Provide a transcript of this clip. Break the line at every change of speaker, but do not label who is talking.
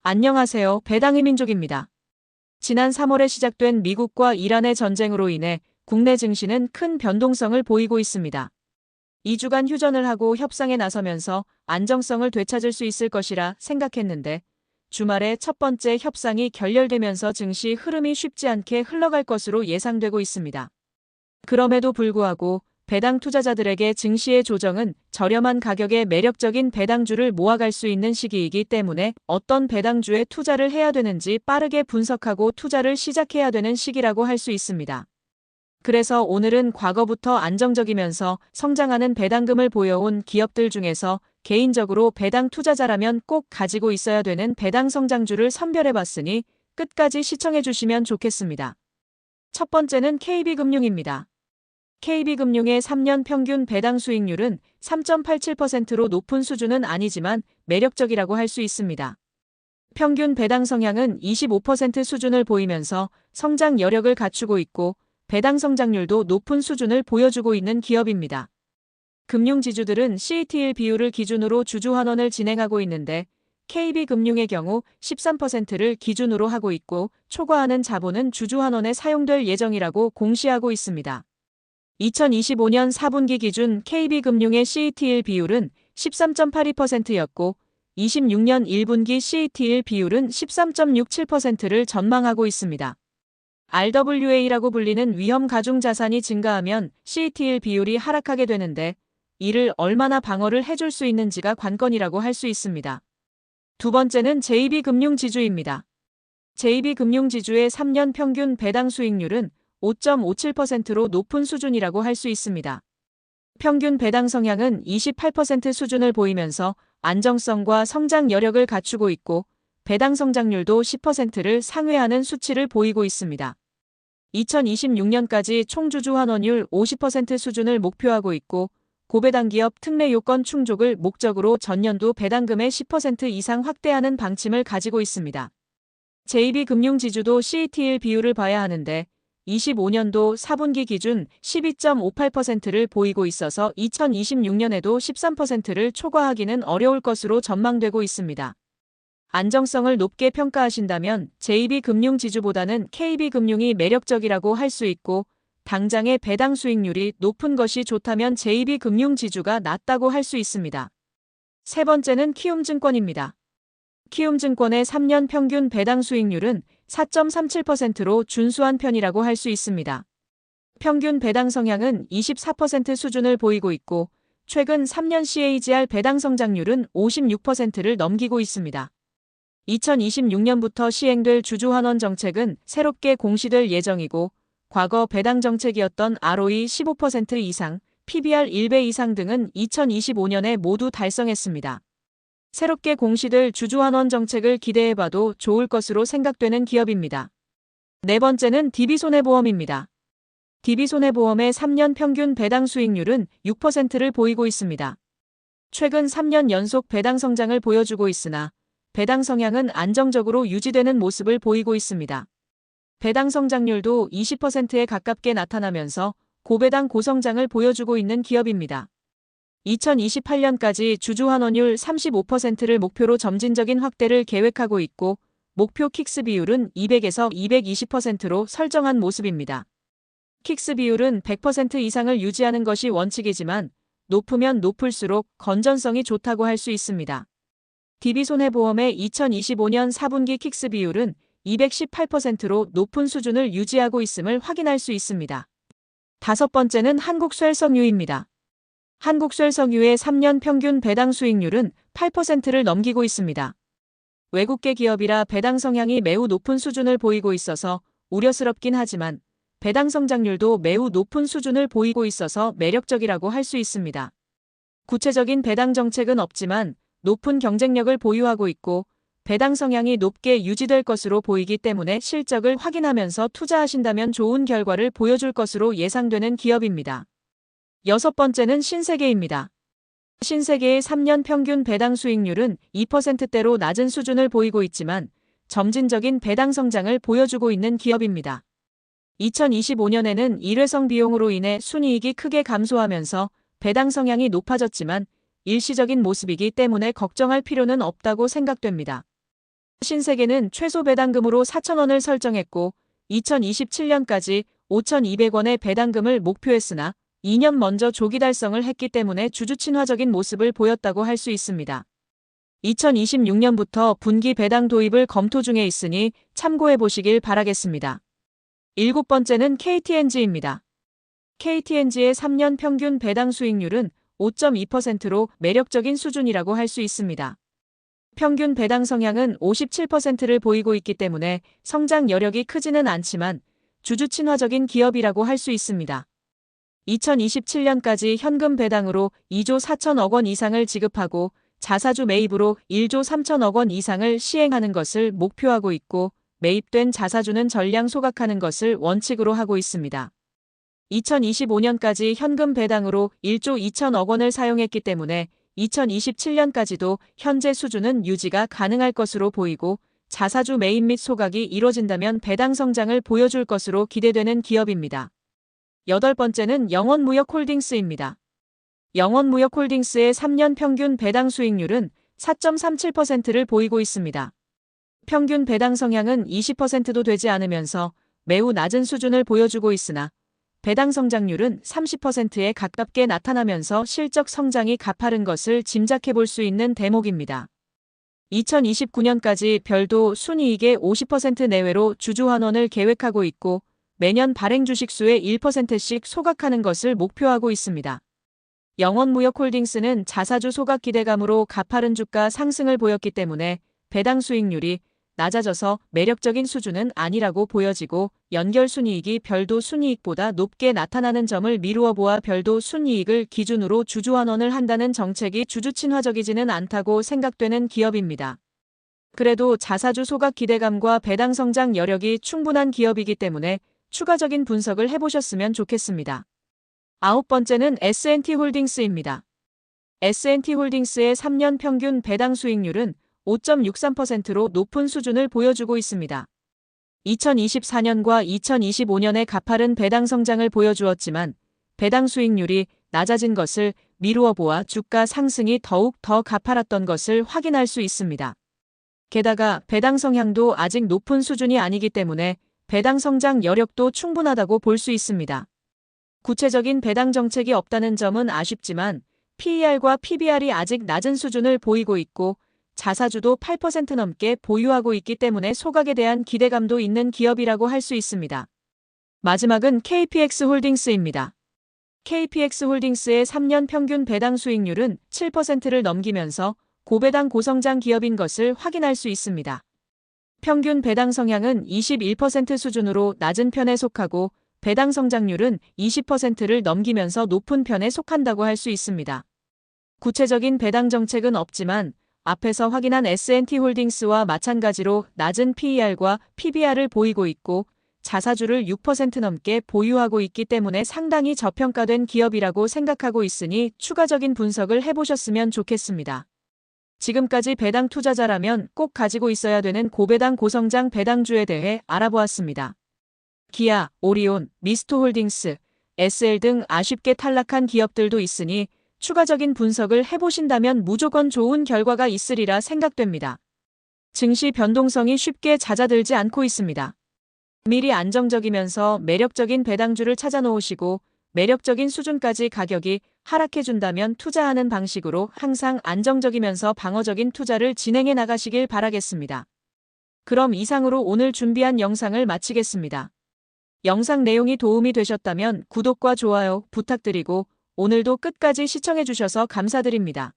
안녕하세요. 배당의 민족입니다. 지난 3월에 시작된 미국과 이란의 전쟁으로 인해 국내 증시는 큰 변동성을 보이고 있습니다. 2주간 휴전을 하고 협상에 나서면서 안정성을 되찾을 수 있을 것이라 생각했는데 주말에 첫 번째 협상이 결렬되면서 증시 흐름이 쉽지 않게 흘러갈 것으로 예상되고 있습니다. 그럼에도 불구하고 배당 투자자들에게 증시의 조정은 저렴한 가격에 매력적인 배당주를 모아갈 수 있는 시기이기 때문에 어떤 배당주에 투자를 해야 되는지 빠르게 분석하고 투자를 시작해야 되는 시기라고 할 수 있습니다. 그래서 오늘은 과거부터 안정적이면서 성장하는 배당금을 보여온 기업들 중에서 개인적으로 배당 투자자라면 꼭 가지고 있어야 되는 배당 성장주를 선별해봤으니 끝까지 시청해주시면 좋겠습니다. 첫 번째는 KB금융입니다. KB금융의 3년 평균 배당 수익률은 3.87%로 높은 수준은 아니지만 매력적이라고 할 수 있습니다. 평균 배당 성향은 25% 수준을 보이면서 성장 여력을 갖추고 있고 배당 성장률도 높은 수준을 보여주고 있는 기업입니다. 금융지주들은 CET1 비율을 기준으로 주주 환원을 진행하고 있는데 KB금융의 경우 13%를 기준으로 하고 있고 초과하는 자본은 주주 환원에 사용될 예정이라고 공시하고 있습니다. 2025년 4분기 기준 KB금융의 CET1 비율은 13.82%였고 26년 1분기 CET1 비율은 13.67%를 전망하고 있습니다. RWA라고 불리는 위험 가중 자산이 증가하면 CET1 비율이 하락하게 되는데 이를 얼마나 방어를 해줄 수 있는지가 관건이라고 할 수 있습니다. 두 번째는 JB금융지주입니다. JB금융지주의 3년 평균 배당 수익률은 5.57%로 높은 수준이라고 할 수 있습니다. 평균 배당 성향은 28% 수준을 보이면서 안정성과 성장 여력을 갖추고 있고 배당 성장률도 10%를 상회하는 수치를 보이고 있습니다. 2026년까지 총주주 환원율 50% 수준을 목표하고 있고 고배당 기업 특례 요건 충족을 목적으로 전년도 배당금의 10% 이상 확대하는 방침을 가지고 있습니다. JB금융지주도 CET1 비율을 봐야 하는데 25년도 4분기 기준 12.58%를 보이고 있어서 2026년에도 13%를 초과하기는 어려울 것으로 전망되고 있습니다. 안정성을 높게 평가하신다면 JB금융지주보다는 KB금융이 매력적이라고 할 수 있고 당장의 배당 수익률이 높은 것이 좋다면 JB금융지주가 낫다고 할 수 있습니다. 세 번째는 키움증권입니다. 키움증권의 3년 평균 배당 수익률은 4.37%로 준수한 편이라고 할 수 있습니다. 평균 배당 성향은 24% 수준을 보이고 있고 최근 3년 CAGR 배당 성장률은 56%를 넘기고 있습니다. 2026년부터 시행될 주주 환원 정책은 새롭게 공시될 예정이고 과거 배당 정책이었던 ROE 15% 이상, PBR 1배 이상 등은 2025년에 모두 달성했습니다. 새롭게 공시될 주주 환원 정책을 기대해봐도 좋을 것으로 생각되는 기업입니다. 네 번째는 DB손해보험입니다. DB손해보험의 3년 평균 배당 수익률은 6%를 보이고 있습니다. 최근 3년 연속 배당 성장을 보여주고 있으나 배당 성향은 안정적으로 유지되는 모습을 보이고 있습니다. 배당 성장률도 20%에 가깝게 나타나면서 고배당 고성장을 보여주고 있는 기업입니다. 2028년까지 주주 환원율 35%를 목표로 점진적인 확대를 계획하고 있고 목표 킥스 비율은 200에서 220%로 설정한 모습입니다. 킥스 비율은 100% 이상을 유지하는 것이 원칙이지만 높으면 높을수록 건전성이 좋다고 할 수 있습니다. DB손해보험의 2025년 4분기 킥스 비율은 218%로 높은 수준을 유지하고 있음을 확인할 수 있습니다. 다섯 번째는 한국쇠석유입니다. 한국쇠석유의 3년 평균 배당 수익률은 8%를 넘기고 있습니다. 외국계 기업이라 배당 성향이 매우 높은 수준을 보이고 있어서 우려스럽긴 하지만 배당 성장률도 매우 높은 수준을 보이고 있어서 매력적이라고 할 수 있습니다. 구체적인 배당 정책은 없지만 높은 경쟁력을 보유하고 있고 배당 성향이 높게 유지될 것으로 보이기 때문에 실적을 확인하면서 투자하신다면 좋은 결과를 보여줄 것으로 예상되는 기업입니다. 여섯 번째는 신세계입니다. 신세계의 3년 평균 배당 수익률은 2%대로 낮은 수준을 보이고 있지만 점진적인 배당 성장을 보여주고 있는 기업입니다. 2025년에는 일회성 비용으로 인해 순이익이 크게 감소하면서 배당 성향이 높아졌지만 일시적인 모습이기 때문에 걱정할 필요는 없다고 생각됩니다. 신세계는 최소 배당금으로 4,000원을 설정했고 2027년까지 5,200원의 배당금을 목표했으나 2년 먼저 조기 달성을 했기 때문에 주주 친화적인 모습을 보였다고 할 수 있습니다. 2026년부터 분기 배당 도입을 검토 중에 있으니 참고해 보시길 바라겠습니다. 7번째는 KTNG입니다. KTNG의 3년 평균 배당 수익률은 5.2%로 매력적인 수준이라고 할 수 있습니다. 평균 배당 성향은 57%를 보이고 있기 때문에 성장 여력이 크지는 않지만 주주 친화적인 기업이라고 할 수 있습니다. 2027년까지 현금 배당으로 2조 4천억 원 이상을 지급하고 자사주 매입으로 1조 3천억 원 이상을 시행하는 것을 목표하고 있고 매입된 자사주는 전량 소각하는 것을 원칙으로 하고 있습니다. 2025년까지 현금 배당으로 1조 2천억 원을 사용했기 때문에 2027년까지도 현재 수준은 유지가 가능할 것으로 보이고 자사주 매입 및 소각이 이뤄진다면 배당 성장을 보여줄 것으로 기대되는 기업입니다. 8번째는 영원무역홀딩스입니다. 영원무역홀딩스의 3년 평균 배당 수익률은 4.37%를 보이고 있습니다. 평균 배당 성향은 20%도 되지 않으면서 매우 낮은 수준을 보여주고 있으나 배당 성장률은 30%에 가깝게 나타나면서 실적 성장이 가파른 것을 짐작해 볼 수 있는 대목입니다. 2029년까지 별도 순이익의 50% 내외로 주주 환원을 계획하고 있고 매년 발행 주식수의 1%씩 소각하는 것을 목표하고 있습니다. 영원무역홀딩스는 자사주 소각 기대감으로 가파른 주가 상승을 보였기 때문에 배당 수익률이 낮아져서 매력적인 수준은 아니라고 보여지고 연결 순이익이 별도 순이익보다 높게 나타나는 점을 미루어 보아 별도 순이익을 기준으로 주주 환원을 한다는 정책이 주주 친화적이지는 않다고 생각되는 기업입니다. 그래도 자사주 소각 기대감과 배당 성장 여력이 충분한 기업이기 때문에 추가적인 분석을 해보셨으면 좋겠습니다. 9번째는 S&T홀딩스입니다. S&T홀딩스의 3년 평균 배당 수익률은 5.63%로 높은 수준을 보여주고 있습니다. 2024년과 2025년에 가파른 배당 성장을 보여주었지만 배당 수익률이 낮아진 것을 미루어 보아 주가 상승이 더욱 더 가파랐던 것을 확인할 수 있습니다. 게다가 배당 성향도 아직 높은 수준이 아니기 때문에 배당 성장 여력도 충분하다고 볼 수 있습니다. 구체적인 배당 정책이 없다는 점은 아쉽지만 PER과 PBR이 아직 낮은 수준을 보이고 있고 자사주도 8% 넘게 보유하고 있기 때문에 소각에 대한 기대감도 있는 기업이라고 할 수 있습니다. 마지막은 KPX홀딩스입니다. KPX홀딩스의 3년 평균 배당 수익률은 7%를 넘기면서 고배당 고성장 기업인 것을 확인할 수 있습니다. 평균 배당 성향은 21% 수준으로 낮은 편에 속하고 배당 성장률은 20%를 넘기면서 높은 편에 속한다고 할 수 있습니다. 구체적인 배당 정책은 없지만 앞에서 확인한 S&T홀딩스와 마찬가지로 낮은 PER과 PBR을 보이고 있고 자사주를 6% 넘게 보유하고 있기 때문에 상당히 저평가된 기업이라고 생각하고 있으니 추가적인 분석을 해보셨으면 좋겠습니다. 지금까지 배당 투자자라면 꼭 가지고 있어야 되는 고배당 고성장 배당주에 대해 알아보았습니다. 기아, 오리온, 미스토홀딩스, SL 등 아쉽게 탈락한 기업들도 있으니 추가적인 분석을 해보신다면 무조건 좋은 결과가 있으리라 생각됩니다. 증시 변동성이 쉽게 잦아들지 않고 있습니다. 미리 안정적이면서 매력적인 배당주를 찾아 놓으시고 매력적인 수준까지 가격이 하락해준다면 투자하는 방식으로 항상 안정적이면서 방어적인 투자를 진행해 나가시길 바라겠습니다. 그럼 이상으로 오늘 준비한 영상을 마치겠습니다. 영상 내용이 도움이 되셨다면 구독과 좋아요 부탁드리고 오늘도 끝까지 시청해주셔서 감사드립니다.